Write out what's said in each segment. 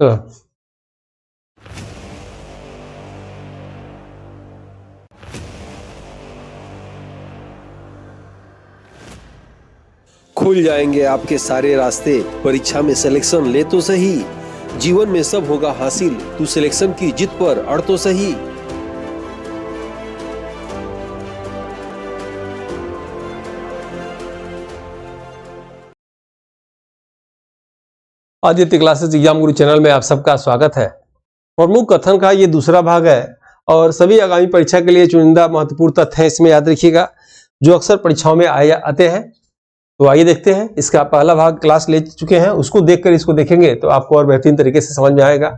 खुल जाएंगे आपके सारे रास्ते, परीक्षा में सिलेक्शन ले तो सही, जीवन में सब होगा हासिल, तू सिलेक्शन की जिद पर अड़ तो सही। आदित्य क्लासेस एग्जाम गुरु चैनल में आप सबका स्वागत है। प्रमुख कथन का ये दूसरा भाग है और सभी आगामी परीक्षा के लिए चुनिंदा महत्वपूर्ण तथ्य है, इसमें याद रखिएगा जो अक्सर परीक्षाओं में आते हैं। तो आइए देखते हैं, इसका पहला भाग क्लास ले चुके हैं, उसको देखकर इसको देखेंगे तो आपको और बेहतरीन तरीके से समझ में आएगा।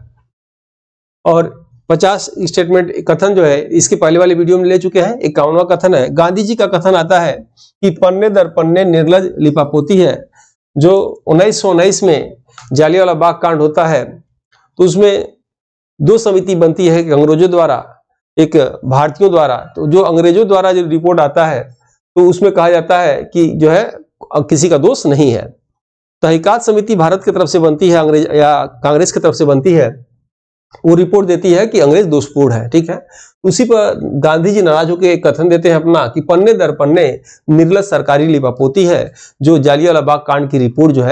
और 50 स्टेटमेंट कथन जो है इसके पहले वाले वीडियो में ले चुके हैं। 51वां कथन है, गांधी जी का कथन आता है कि पन्ने दर पन्ने निर्लज लिपापोती है। जो 1919 में जालियांवाला बाग कांड होता है तो उसमें दो समिति बनती है, एक अंग्रेजों द्वारा एक भारतीयों द्वारा। तो जो अंग्रेजों द्वारा जो रिपोर्ट आता है तो उसमें कहा जाता है कि जो है किसी का दोष नहीं है। तहकीकात समिति भारत की तरफ से बनती है, अंग्रेज या कांग्रेस की तरफ से बनती है, वो रिपोर्ट देती है कि अंग्रेज दोषपूर्ण है, ठीक है। उसी पर गांधी जी नाराज होकर एक कथन देते हैं अपना कि पन्ने दर पन्ने निर्लज सरकारी लिपापोती है। जो जालियांवाला बाग कांड की रिपोर्ट जो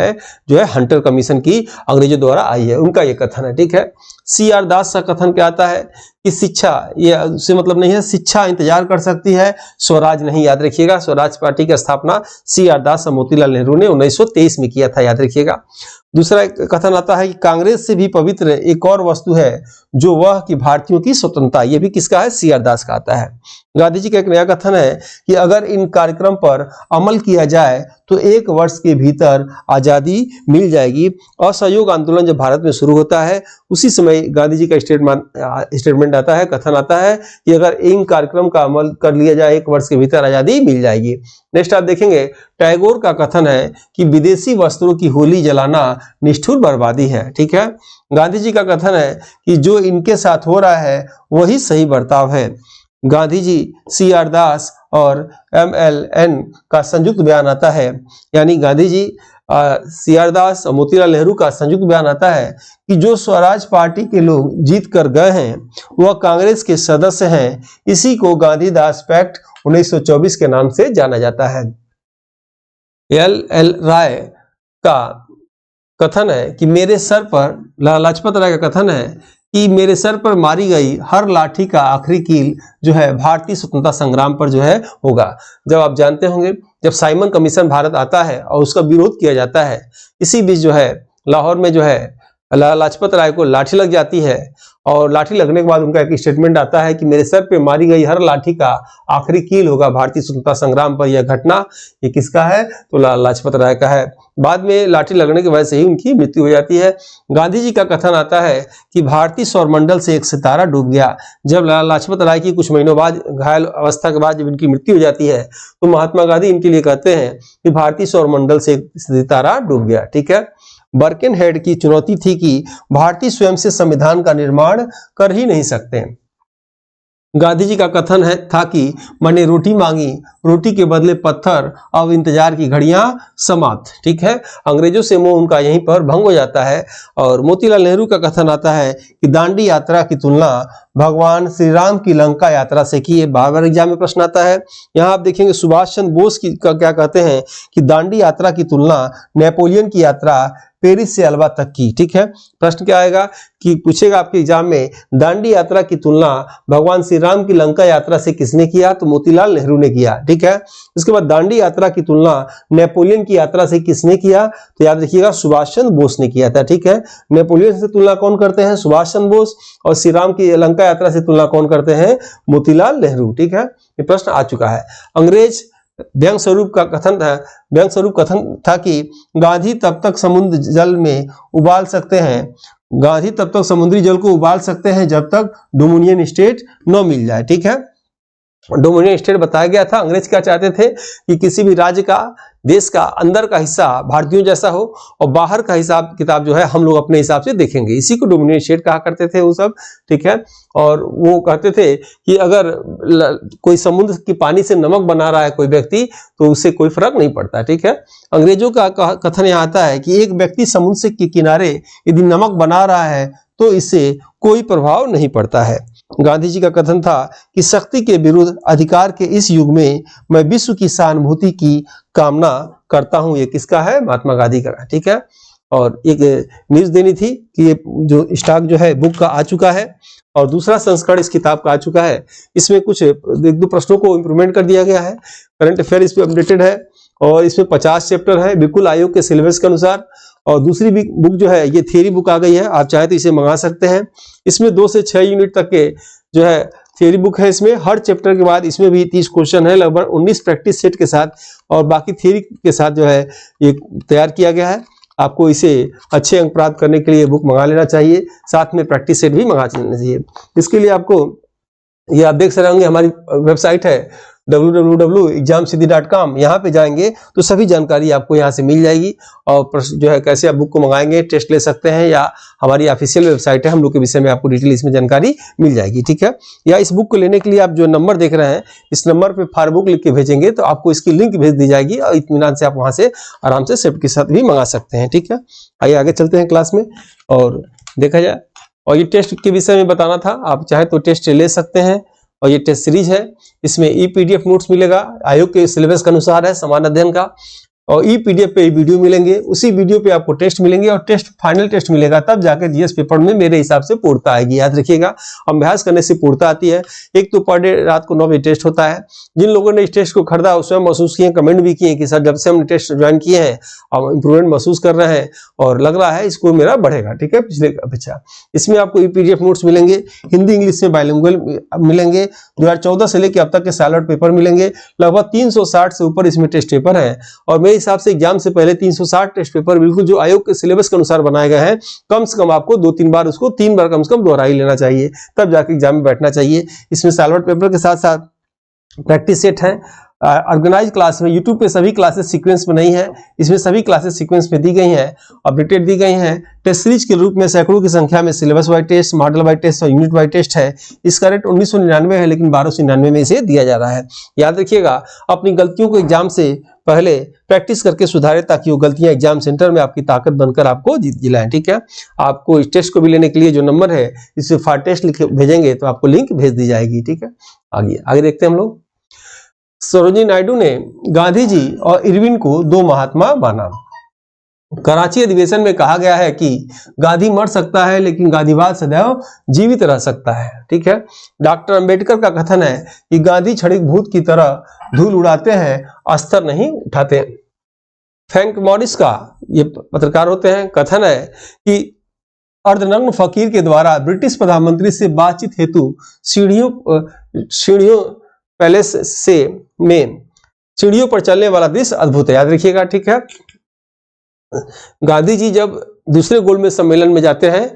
है हंटर कमीशन की अंग्रेजों द्वारा आई है, उनका ये कथन है, ठीक है। CR दास का कथन क्या आता है कि शिक्षा, ये उससे मतलब नहीं है, शिक्षा इंतजार कर सकती है, स्वराज नहीं। याद रखिएगा, स्वराज पार्टी की स्थापना CR दास और मोतीलाल नेहरू ने 1923 में किया था, याद रखिएगा। दूसरा कथन आता है कि कांग्रेस से भी पवित्र एक और वस्तु है जो वह कि भारतीयों की स्वतंत्रता। यह भी किसका है? CR दास का आता है। गांधी जी का एक नया कथन है कि अगर इन कार्यक्रम पर अमल किया जाए तो 1 वर्ष के भीतर आजादी मिल जाएगी। असहयोग आंदोलन जब भारत में शुरू होता है उसी समय गांधी जी का स्टेटमेंट आता है, कथन आता है कि अगर इन कार्यक्रम का अमल कर लिया जाए 1 वर्ष के भीतर आजादी मिल जाएगी। नेक्स्ट आप देखेंगे, टैगोर का कथन है कि विदेशी वस्त्रों की होली जलाना निष्ठुर बर्बादी है, ठीक है। गांधी जी का कथन है कि जो इनके साथ हो रहा है वही सही बर्ताव है। गांधी जी, CR दास और MLN का संयुक्त बयान आता है, यानी गांधी जी, CR दास और मोतीलाल नेहरू का संयुक्त बयान आता है कि जो स्वराज पार्टी के लोग जीत कर गए हैं वह कांग्रेस के सदस्य हैं। इसी को गांधी दास पैक्ट 1924 के नाम से जाना जाता है। LL राय का कथन है कि मेरे सर पर, लाला लाजपत राय का कथन है कि मेरे सर पर मारी गई हर लाठी का आखिरी कील जो है भारतीय स्वतंत्रता संग्राम पर जो है होगा। जब आप जानते होंगे, जब साइमन कमीशन भारत आता है और उसका विरोध किया जाता है, इसी बीच जो है लाहौर में जो है लाला लाजपत राय को लाठी लग जाती है और लाठी लगने के बाद उनका एक स्टेटमेंट आता है कि मेरे सर पे मारी गई हर लाठी का आखिरी कील होगा भारतीय स्वतंत्रता संग्राम पर। यह घटना ये किसका है? तो लाला लाजपत राय का है। बाद में लाठी लगने की वजह से ही उनकी मृत्यु हो जाती है। गांधी जी का कथन आता है कि भारतीय सौरमंडल से एक सितारा डूब गया। जब लाला लाजपत राय की कुछ महीनों बाद, घायल अवस्था के बाद जब इनकी मृत्यु हो जाती है तो महात्मा गांधी इनके लिए कहते हैं कि भारतीय सौरमंडल से एक सितारा डूब गया, ठीक है। बर्केनहेड की चुनौती थी कि भारतीय स्वयं से संविधान का निर्माण कर ही नहीं सकते। गांधी जी का कथन था कि मैंने रोटी मांगी, रोटी के बदले पत्थर, अब इंतजार की घड़ियां समाप्त, ठीक है। अंग्रेजों से मोह उनका यहीं पर भंग हो जाता है। और मोतीलाल नेहरू का कथन आता है कि दांडी यात्रा की तुलना भगवान श्री राम की लंका यात्रा से की। बार बार एग्जाम में प्रश्न आता है। यहाँ आप देखेंगे सुभाष चंद्र बोस की क्या कहते हैं कि दांडी यात्रा की तुलना नेपोलियन की यात्रा पेरिस से अल्वा तक की, ठीक है। प्रश्न क्या आएगा कि पूछेगा आपके एग्जाम में, दांडी यात्रा की तुलना भगवान श्री राम की लंका यात्रा से किसने किया? तो मोतीलाल नेहरू ने किया, ठीक है। उसके बाद दांडी यात्रा की तुलना नेपोलियन की यात्रा से किसने किया? तो याद रखिएगा सुभाष चंद्र बोस ने किया था, ठीक है। नेपोलियन से तुलना कौन करते हैं? सुभाष चंद्र बोस। और श्री राम की लंका यात्रा से तुलना कौन करते हैं? मोतीलाल नेहरू, ठीक है। ये प्रश्न आ चुका है। अंग्रेज व्यंग स्वरूप कथन था कि गांधी तब तक समुद्र जल में उबाल सकते हैं, गांधी तब तक समुद्री जल को उबाल सकते हैं जब तक डोमिनियन स्टेट न मिल जाए, ठीक है। डोमिनियन स्टेट बताया गया था। अंग्रेज क्या चाहते थे कि किसी भी राज्य का देश का अंदर का हिस्सा भारतीयों जैसा हो और बाहर का हिसाब किताब जो है हम लोग अपने हिसाब से देखेंगे। इसी को डोमिनेट स्टेट कहा करते थे वो सब, ठीक है। और वो कहते थे कि अगर कोई समुद्र के पानी से नमक बना रहा है कोई व्यक्ति तो उससे कोई फर्क नहीं पड़ता, ठीक है। अंग्रेजों का कथन यहाँ आता है कि एक व्यक्ति समुद्र के किनारे यदि नमक बना रहा है तो इससे कोई प्रभाव नहीं पड़ता है। गांधी जी का कथन था कि शक्ति के विरुद्ध अधिकार के इस युग में मैं विश्व की सहानुभूति की कामना करता हूं। ये किसका है? महात्मा गांधी का, ठीक है। और एक न्यूज देनी थी कि ये जो स्टॉक जो है बुक का आ चुका है और दूसरा संस्करण इस किताब का आ चुका है। इसमें कुछ एक दो प्रश्नों को इम्प्रूवमेंट कर दिया गया है, करंट अफेयर इस पे अपडेटेड है और इसमें 50 चैप्टर है बिल्कुल आयोग के सिलेबस के अनुसार। और दूसरी भी बुक जो है ये थियरी बुक आ गई है, आप चाहे तो इसे मंगा सकते हैं। इसमें 2 से 6 यूनिट तक के जो है थियरी बुक है। इसमें हर चैप्टर के बाद इसमें भी 30 क्वेश्चन है, लगभग 19 प्रैक्टिस सेट के साथ और बाकी थियरी के साथ जो है ये तैयार किया गया है। आपको इसे अच्छे अंक प्राप्त करने के लिए बुक मंगा लेना चाहिए, साथ में प्रैक्टिस सेट भी मंगा लेना चाहिए। इसके लिए आपको ये आप देख सकते होंगे हमारी वेबसाइट है www.examsiddhi.com। यहाँ पे जाएंगे तो सभी जानकारी आपको यहाँ से मिल जाएगी और जो है कैसे आप बुक को मंगाएंगे, टेस्ट ले सकते हैं या हमारी ऑफिशियल वेबसाइट है, हम लोग के विषय में आपको डिटेल इसमें जानकारी मिल जाएगी, ठीक है। या इस बुक को लेने के लिए आप जो नंबर देख रहे हैं इस नंबर पे फॉर बुक लिख के भेजेंगे तो आपको इसकी लिंक भेज दी जाएगी और इत्मीनान से आप वहाँ से आराम से सेफ्ट के साथ भी मंगा सकते हैं, ठीक है। आइए आगे चलते हैं क्लास में और देखा जाए। और ये टेस्ट के विषय में बताना था, आप चाहे तो टेस्ट ले सकते हैं और ये टेस्ट सीरीज है। इसमें ई-पीडीएफ नोट्स मिलेगा, आयोग के सिलेबस के अनुसार है, समान अध्ययन का। और ई-पीडीएफ पे वीडियो मिलेंगे, उसी वीडियो पे आपको टेस्ट मिलेंगे और टेस्ट फाइनल टेस्ट मिलेगा, तब जाकर जीएस पेपर में मेरे हिसाब से पूर्णता आएगी। याद रखिएगा, अभ्यास करने से पूर्णता आती है। एक तो पर डे रात को 9 बजे टेस्ट होता है। जिन लोगों ने इस टेस्ट को खरीदा उसमें महसूस किए, कमेंट भी किए कि सर जब से हमने टेस्ट ज्वाइन किए हैं अब इंप्रूवमेंट महसूस कर रहे हैं और लग रहा है स्कोर मेरा बढ़ेगा, ठीक है, पिछले अपेक्षा। इसमें आपको ई-पीडीएफ नोट्स मिलेंगे, हिंदी इंग्लिश में बाइलिंगुअल मिलेंगे, 2014 से लेकर अब तक के साइलैंट पेपर मिलेंगे। लगभग 360 से ऊपर इसमें टेस्ट पेपर है और मेरे हिसाब से एग्जाम से पहले 360 टेस्ट पेपर बिल्कुल जो आयोग के सिलेबस के अनुसार बनाए गए हैं। कम से कम आपको 2-3 बार उसको 3 बार कम से कम दोहरा ही लेना चाहिए, तब जाके एग्जाम में बैठना चाहिए। इसमें साइलैंट पेपर के साथ साथ प्रैक्टिस सेट है। ऑर्गेनाइज क्लास में यूट्यूब पे सभी क्लासेस सीक्वेंस में नहीं है, इसमें सभी क्लासेस सीक्वेंस में दी गई हैं, अपडेटेड दी गई हैं। टेस्ट सीरीज के रूप में सैकड़ों की संख्या में syllabus wise test, model wise test और यूनिट वाइज टेस्ट है। इसका रेट 1999 है लेकिन 1299 में इसे दिया जा रहा है। याद रखिएगा, अपनी गलतियों को एग्जाम से पहले प्रैक्टिस करके सुधारे ताकि वो गलतियां एग्जाम सेंटर में आपकी ताकत बनकर आपको जिलाएं, ठीक है। आपको इस टेस्ट को भी लेने के लिए जो नंबर है इसे फॉर टेस्ट लिख भेजेंगे तो आपको लिंक भेज दी जाएगी, ठीक है। आगे देखते हैं हम लोग। सरोजिनी नायडू ने गांधी जी और इरविन को 2 महात्मा माना। कराची अधिवेशन में कहा गया है कि गांधी मर सकता है लेकिन गांधीवाद सदैव जीवित रह सकता है, ठीक है। डॉक्टर अंबेडकर का कथन है कि गांधी क्षणिक भूत की तरह धूल उड़ाते हैं, अस्तर नहीं उठाते। फ्रैंक मॉरिस का ये पत्रकार होते हैं, कथन है कि अर्धनग्न फकीर के द्वारा ब्रिटिश प्रधानमंत्री से बातचीत हेतु सीढ़ियों पैलेस से में सीढ़ियों पर चलने वाला दृश्य अद्भुत है। याद रखिएगा, ठीक है। गांधी जी जब दूसरे गोलमेज सम्मेलन में जाते हैं,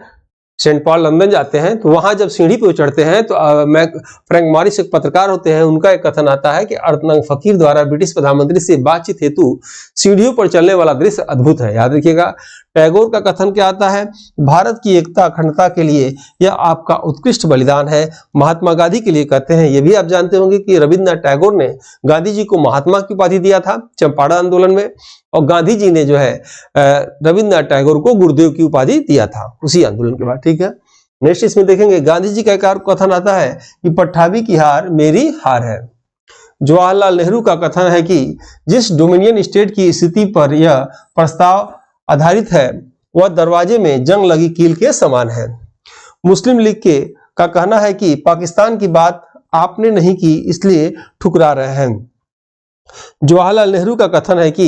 सेंट पॉल लंदन जाते हैं, तो वहां जब सीढ़ी पे चढ़ते हैं तो फ्रैंक मॉरिस एक पत्रकार होते हैं, उनका एक कथन आता है कि अर्धनग्न फकीर द्वारा ब्रिटिश प्रधानमंत्री से बातचीत हेतु सीढ़ियों पर चलने वाला दृश्य अद्भुत है। याद रखिएगा। टैगोर का कथन क्या आता है? भारत की एकता अखंडता के लिए यह आपका उत्कृष्ट बलिदान है। महात्मा गांधी के लिए कहते हैं, ये भी आप जानते होंगे कि रविन्द्रनाथ टैगोर ने गांधी जी को महात्मा की उपाधि दिया था चंपारण आंदोलन में, और गांधी जी ने जो है रविन्द्रनाथ टैगोर को गुरुदेव की उपाधि दिया था उसी आंदोलन के बाद, ठीक है। नेक्स्ट इसमें देखेंगे, गांधी जी का एक और कथन आता है कि पट्टाभी की हार मेरी हार है। जवाहरलाल नेहरू का कथन है कि जिस डोमिनियन स्टेट की स्थिति पर यह प्रस्ताव आधारित है वह दरवाजे में जंग लगी कील के समान है। मुस्लिम लीग का कहना है कि पाकिस्तान की बात आपने नहीं की इसलिए ठुकरा रहे हैं। जवाहरलाल नेहरू का कथन है कि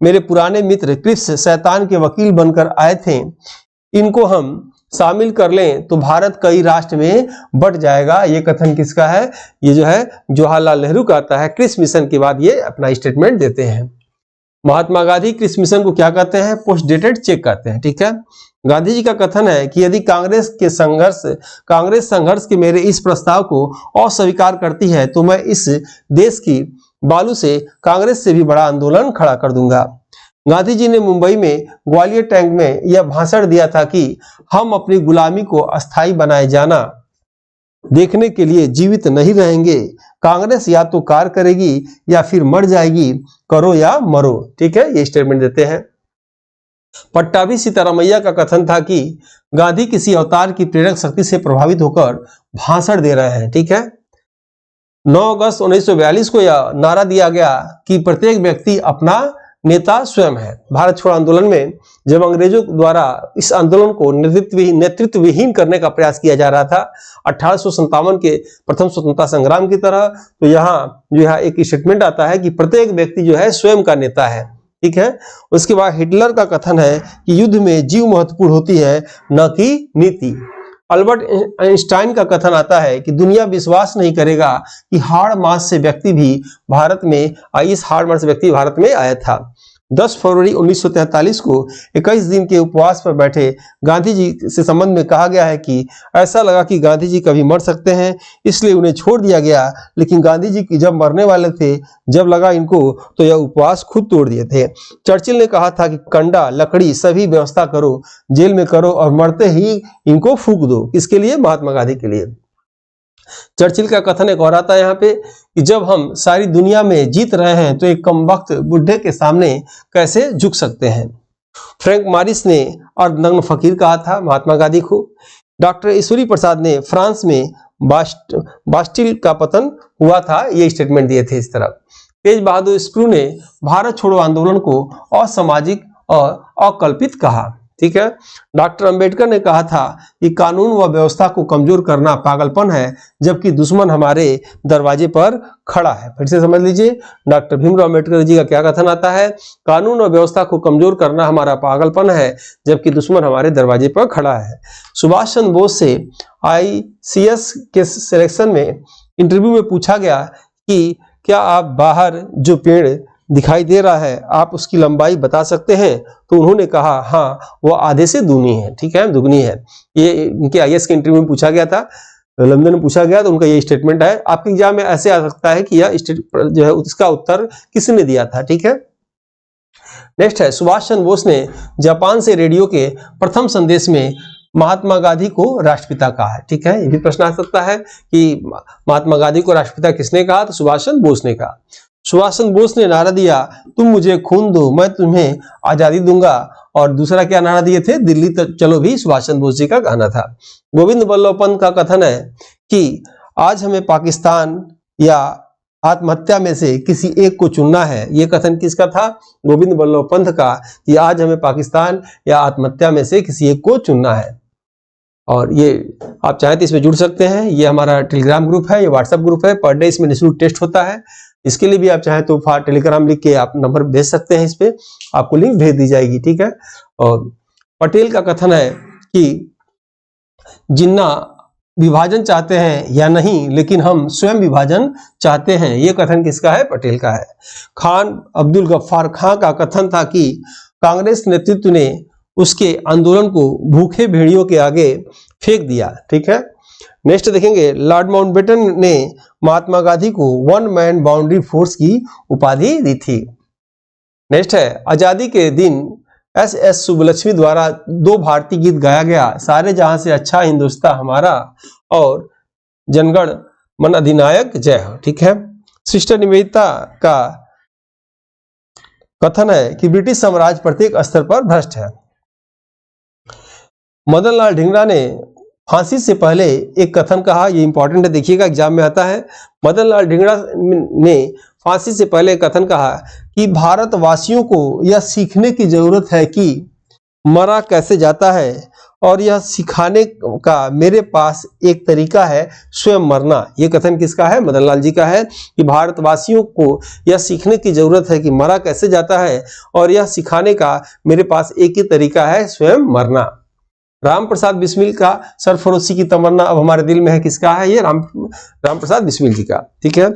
मेरे पुराने मित्र क्रिप्स शैतान के वकील बनकर आए थे, इनको हम शामिल कर लें तो भारत कई राष्ट्र में बट जाएगा। ये कथन किसका है? ये जो है जवाहरलाल नेहरू का आता है। क्रिप्स मिशन के बाद ये अपना स्टेटमेंट देते हैं। महात्मा गांधी क्रिप्स मिशन को क्या कहते हैं? पोस्ट डेटेड चेक कहते हैं, ठीक है। गांधी जी का कथन है कि यदि कांग्रेस संघर्ष के मेरे इस प्रस्ताव को अस्वीकार करती है तो मैं इस देश की बालू से कांग्रेस से भी बड़ा आंदोलन खड़ा कर दूंगा। गांधी जी ने मुंबई में ग्वालियर टैंक में यह भाषण दिया था कि हम अपनी गुलामी को अस्थायी बनाए जाना देखने के लिए जीवित नहीं रहेंगे। कांग्रेस या तो कार्य करेगी या फिर मर जाएगी, करो या मरो। ठीक है, ये स्टेटमेंट देते हैं। पट्टाभी सीतारामैया का कथन था कि गांधी किसी अवतार की प्रेरक शक्ति से प्रभावित होकर भाषण दे रहे हैं। ठीक है, 9 अगस्त 1942 को यह नारा दिया गया कि प्रत्येक व्यक्ति अपना नेता स्वयं है। भारत छोड़ो आंदोलन में जब अंग्रेजों द्वारा इस आंदोलन को नेतृत्वविहीन करने का प्रयास किया जा रहा था 1857 के प्रथम स्वतंत्रता संग्राम की तरह, तो यहाँ जो है एक स्टेटमेंट आता है कि प्रत्येक व्यक्ति जो है स्वयं का नेता है। ठीक है, उसके बाद हिटलर का कथन है कि युद्ध में जीव महत्वपूर्ण होती है, न कि नीति। अल्बर्ट आइंस्टाइन का कथन आता है कि दुनिया विश्वास नहीं करेगा कि हाड़ मास से व्यक्ति भी भारत में आया था। 10 फरवरी 1943 को 21 दिन के उपवास पर बैठे गांधी जी से संबंध में कहा गया है कि ऐसा लगा कि गांधी जी कभी मर सकते हैं, इसलिए उन्हें छोड़ दिया गया। लेकिन गांधी जी जब मरने वाले थे, जब लगा इनको, तो यह उपवास खुद तोड़ दिए थे। चर्चिल ने कहा था कि कंडा, लकड़ी सभी व्यवस्था करो, जेल में करो और मरते ही इनको फूंक दो। किसके लिए? महात्मा गांधी के लिए। चर्चिल का कथन एक और आता है यहाँ पे कि जब हम सारी दुनिया में जीत रहे हैं तो एक कमबख्त बुढ़े के सामने कैसे झुक सकते हैं। फ्रैंक मॉरिस ने अर्धनग्न फकीर कहा था महात्मा गांधी को। डॉक्टर ईश्वरी प्रसाद ने फ्रांस में बास्टिल का पतन हुआ था, ये स्टेटमेंट दिए थे इस तरह। तेज बहादुर स्प्रू ने भारत छोड़ो आंदोलन को असामाजिक और अकल्पित कहा। ठीक है, डॉक्टर अंबेडकर ने कहा था कि कानून व व्यवस्था को कमजोर करना पागलपन है, जबकि दुश्मन हमारे दरवाजे पर खड़ा है। फिर से समझ लीजिए, डॉक्टर भीमराव अंबेडकर जी का क्या कथन आता है? कानून और व्यवस्था को कमजोर करना हमारा पागलपन है, जबकि दुश्मन हमारे दरवाजे पर खड़ा है। सुभाष चंद्र बोस से ICS के सिलेक्शन में इंटरव्यू में पूछा गया कि क्या आप बाहर जो पेड़ दिखाई दे रहा है आप उसकी लंबाई बता सकते हैं? तो उन्होंने कहा हाँ, वो आधे से दूनी है। ठीक है, दुगनी है। ये इनके IAS के इंटरव्यू में पूछा गया था, लंदन में पूछा गया, तो उनका ये स्टेटमेंट है। आपके एग्जाम में ऐसे आ सकता है कि यह जो है उसका उत्तर किसने दिया था। ठीक है, नेक्स्ट है, सुभाष चंद्र बोस ने जापान से रेडियो के प्रथम संदेश में महात्मा गांधी को राष्ट्रपिता कहा है। ठीक है, ये भी प्रश्न आ सकता है कि महात्मा गांधी को राष्ट्रपिता किसने कहा? तो सुभाष चंद्र बोस ने कहा। सुभाष चंद्र बोस ने नारा दिया, तुम मुझे खून दो, मैं तुम्हें आजादी दूंगा। और दूसरा क्या नारा दिए थे? दिल्ली तक चलो भी सुभाष चंद्र बोस जी का गाना था। गोविंद बल्लभ पंत का कथन है कि आज हमें पाकिस्तान या आत्महत्या में से किसी एक को चुनना है। ये कथन किसका था? गोविंद बल्लभ पंत का, कि आज हमें पाकिस्तान या आत्महत्या में से किसी एक को चुनना है। और ये आप चाहें तो इसमें जुड़ सकते हैं। ये हमारा टेलीग्राम ग्रुप है, ये व्हाट्सएप ग्रुप है। पर डे इसमें निःशुल्क टेस्ट होता है। इसके लिए भी आप चाहें तो टेलीग्राम लिख के आप नंबर भेज सकते हैं, इस पे आपको लिंक भेज दी जाएगी। ठीक है, और पटेल का कथन है कि जिन्ना विभाजन चाहते हैं या नहीं, लेकिन हम स्वयं विभाजन चाहते हैं। ये कथन किसका है? पटेल का है। खान अब्दुल गफ्फार खां का कथन था कि कांग्रेस नेतृत्व ने उसके आंदोलन को भूखे भेड़ियों के आगे फेंक दिया। ठीक है, नेक्स्ट देखेंगे, लॉर्ड माउंटबेटन ने महात्मा गांधी को वन मैन बाउंड्री फोर्स की उपाधि दी थी। नेक्स्ट है, आजादी के दिन SS सुब्बलक्ष्मी द्वारा 2 भारतीय गीत गाया गया, सारे जहां से अच्छा हिंदुस्तान हमारा और जनगण मन अधिनायक जय हो। ठीक है, सिस्टर निवेदिता का कथन है कि ब्रिटिश साम्राज्य प्रत्येक स्तर पर भ्रष्ट है। मदन लाल ढींगरा ने फांसी से पहले एक कथन कहा, ये इंपॉर्टेंट है, देखिएगा एग्जाम में आता है। मदन लाल ढींगरा ने फांसी से पहले एक कथन कहा कि भारतवासियों को यह सीखने की जरूरत है कि मरा कैसे जाता है, और यह सिखाने का मेरे पास एक तरीका है, स्वयं मरना। ये कथन किसका है? मदन लाल जी का है कि भारतवासियों को यह सीखने की जरूरत है कि मरा कैसे जाता है, और यह सिखाने का मेरे पास एक ही तरीका है, स्वयं मरना। राम प्रसाद बिस्मिल का सरफरोशी की तमन्ना अब हमारे दिल में है, किसका है? ये राम प्रसाद बिस्मिल जी का। ठीक है,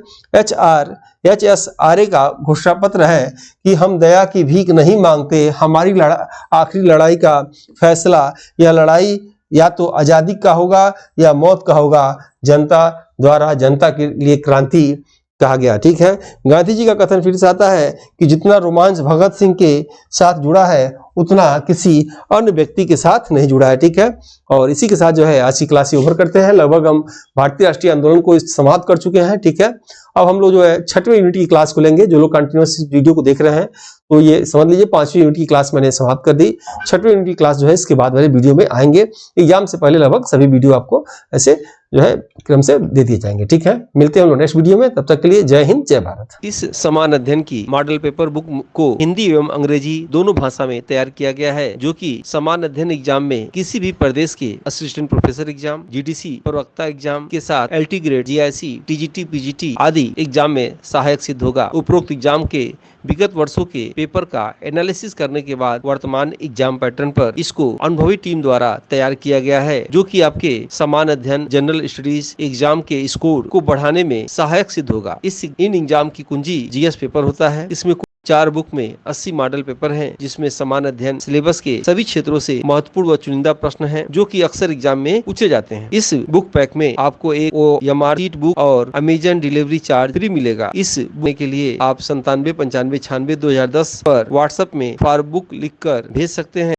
HS आर्य का घोषणा पत्र है कि हम दया की भीख नहीं मांगते, हमारी आखिरी लड़ाई का फैसला, यह लड़ाई या तो आजादी का होगा या मौत का होगा। जनता द्वारा जनता के लिए क्रांति, कहा गया। ठीक है, गांधी जी का कथन फिर से आता है कि जितना रोमांच भगत सिंह के साथ जुड़ा है उतना किसी अन्य व्यक्ति के साथ नहीं जुड़ा है। ठीक है, और इसी के साथ जो है आज की क्लास ओवर करते हैं। लगभग हम भारतीय राष्ट्रीय आंदोलन को समाप्त कर चुके हैं। ठीक है, अब हम लोग जो है 6वें यूनिट की क्लास को लेंगे। जो लोग कंटिन्यूअस वीडियो को देख रहे हैं तो ये समझ लीजिए 5वीं यूनिट की क्लास मैंने समाप्त कर दी। 6वें यूनिट की क्लास जो है इसके बाद वाले वीडियो में आएंगे। एग्जाम से पहले लगभग सभी वीडियो आपको ऐसे जो है क्रम से दे दिए जाएंगे। ठीक है, मिलते हैं हम लोग नेक्स्ट वीडियो में, तब तक के लिए जय हिंद जय भारत। इस समान अध्ययन की मॉडल पेपर बुक को हिंदी एवं अंग्रेजी दोनों भाषा में तैयार किया गया है, जो कि समान अध्ययन एग्जाम में किसी भी प्रदेश के असिस्टेंट प्रोफेसर एग्जाम, जीडीसी, प्रवक्ता एग्जाम के साथ LT grade, GIC, TGT, PGT आदि एग्जाम में सहायक सिद्ध होगा। उपरोक्त एग्जाम के विगत वर्षों के पेपर का एनालिसिस करने के बाद वर्तमान एग्जाम पैटर्न पर इसको अनुभवी टीम द्वारा तैयार किया गया है, जो कि आपके समान अध्ययन जनरल स्टडीज एग्जाम के स्कोर को बढ़ाने में सहायक सिद्ध होगा। इन एग्जाम की कुंजी जीएस पेपर होता है। इसमें 4 बुक में 80 मॉडल पेपर हैं, जिसमें समान अध्ययन सिलेबस के सभी क्षेत्रों से महत्वपूर्ण व चुनिंदा प्रश्न हैं, जो कि अक्सर एग्जाम में पूछे जाते हैं। इस बुक पैक में आपको एक OMR शीट बुक और अमेजन डिलीवरी चार्ज फ्री मिलेगा। इस बुक के लिए आप 97 95 96 2010 पर व्हाट्सएप में फॉर बुक लिखकर भेज सकते हैं।